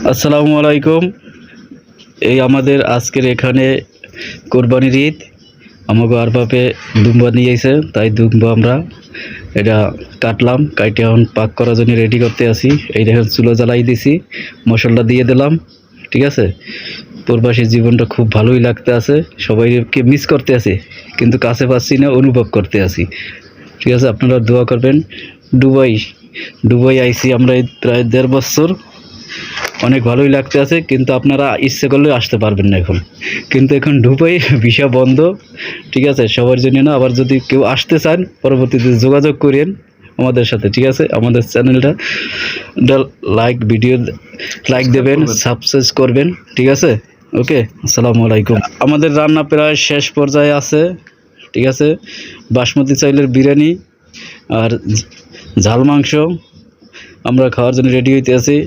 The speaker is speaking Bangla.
আসসালামু আলাইকুম। এই আমাদের আজকের এখানে কোরবানির ঈদ। আমাকে আর বাপে দুম্বা নিয়ে এসে, তাই দুম্বা আমরা এটা কাটলাম, কাইটে এখন পাক করার জন্য রেডি করতে আসি। এই দেখেন চুলো জ্বালাই দিছি, মশলা দিয়ে দিলাম। ঠিক আছে, প্রবাসী জীবনটা খুব ভালোই লাগতে আছে, সবাইকে মিস করতে আছি কিন্তু কাছে পাচ্ছি না, অনুভব করতে আছি। ঠিক আছে, আপনারা দোয়া করবেন। দুবাই দুবাই আইসি আমরা এই প্রায় 1.5 বছর, অনেক ভালোই লাগতে আছে, কিন্তু আপনারা ইচ্ছে করলে আসতে পারবেন না এখন। কিন্তু এখন দুবাই ভিসা বন্ধ। ঠিক আছে, সবার জন্য না, আবার যদি কেউ আসতে চান পরবর্তীতে যোগাযোগ করেন আমাদের সাথে। ঠিক আছে, আমাদের চ্যানেলটা ভিডিও লাইক দেবেন, সাবস্ক্রাইব করবেন। ঠিক আছে, ওকে, আসসালামু আলাইকুম। আমাদের রান্না প্রায় শেষ পর্যায়ে আছে। ঠিক আছে, বাসমতি চাইলের বিরিয়ানি আর ঝাল মাংস আমরা খাওয়ার জন্য রেডি হইতে আছি।